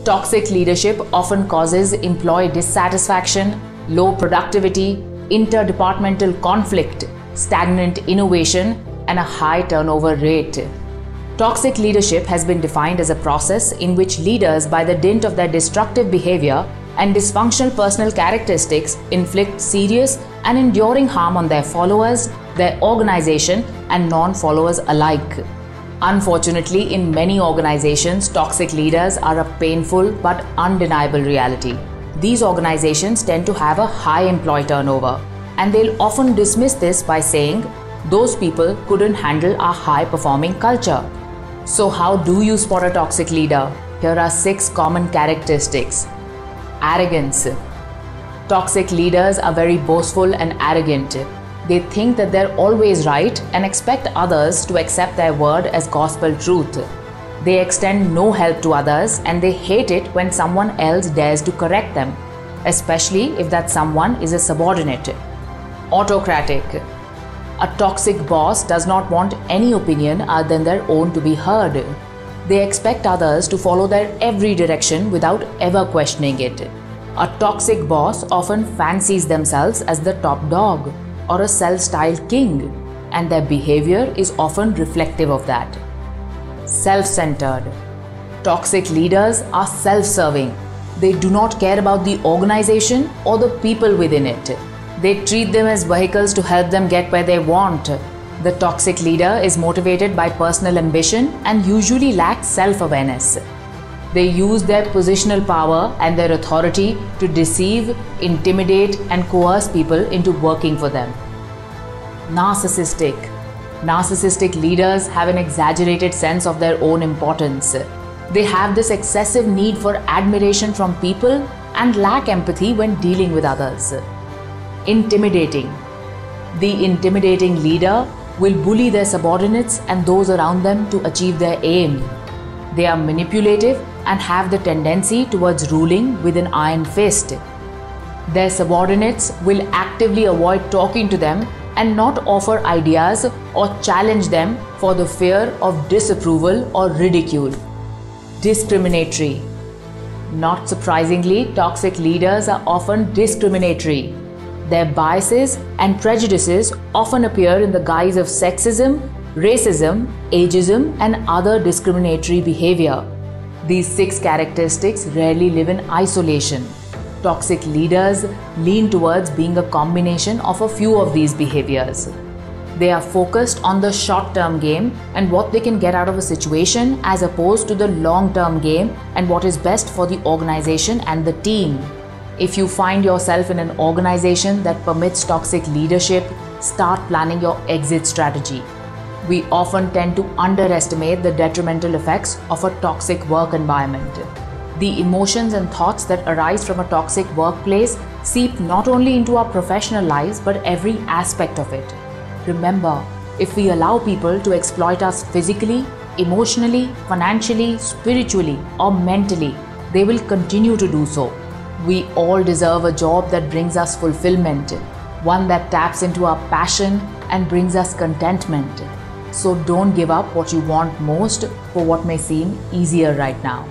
Toxic leadership often causes employee dissatisfaction, low productivity, interdepartmental conflict, stagnant innovation, and a high turnover rate. Toxic leadership has been defined as a process in which leaders, by the dint of their destructive behavior and dysfunctional personal characteristics, inflict serious and enduring harm on their followers, their organization, and non-followers alike. Unfortunately, in many organizations, toxic leaders are a painful but undeniable reality. These organizations tend to have a high employee turnover, and they'll often dismiss this by saying, those people couldn't handle a high-performing culture. So how do you spot a toxic leader? Here are 6 common characteristics. Arrogance. Toxic leaders are very boastful and arrogant. They think that they're always right and expect others to accept their word as gospel truth. They extend no help to others, and they hate it when someone else dares to correct them, especially if that someone is a subordinate. Autocratic. A toxic boss does not want any opinion other than their own to be heard. They expect others to follow their every direction without ever questioning it. A toxic boss often fancies themselves as the top dog or a self-styled king, and their behavior is often reflective of that. Self-centered. Toxic leaders are self-serving. They do not care about the organization or the people within it. They treat them as vehicles to help them get where they want. The toxic leader is motivated by personal ambition and usually lacks self-awareness. They use their positional power and their authority to deceive, intimidate, and coerce people into working for them. Narcissistic. Narcissistic leaders have an exaggerated sense of their own importance. They have this excessive need for admiration from people and lack empathy when dealing with others. Intimidating. The intimidating leader will bully their subordinates and those around them to achieve their aim. They are manipulative and have the tendency towards ruling with an iron fist. Their subordinates will actively avoid talking to them and not offer ideas or challenge them for the fear of disapproval or ridicule. Discriminatory. Not surprisingly, toxic leaders are often discriminatory. Their biases and prejudices often appear in the guise of sexism, racism, ageism, and other discriminatory behavior. These 6 characteristics rarely live in isolation. Toxic leaders lean towards being a combination of a few of these behaviors. They are focused on the short-term game and what they can get out of a situation, as opposed to the long-term game and what is best for the organization and the team. If you find yourself in an organization that permits toxic leadership, start planning your exit strategy. We often tend to underestimate the detrimental effects of a toxic work environment. The emotions and thoughts that arise from a toxic workplace seep not only into our professional lives but every aspect of it. Remember, if we allow people to exploit us physically, emotionally, financially, spiritually, or mentally, they will continue to do so. We all deserve a job that brings us fulfillment, one that taps into our passion and brings us contentment. So don't give up what you want most for what may seem easier right now.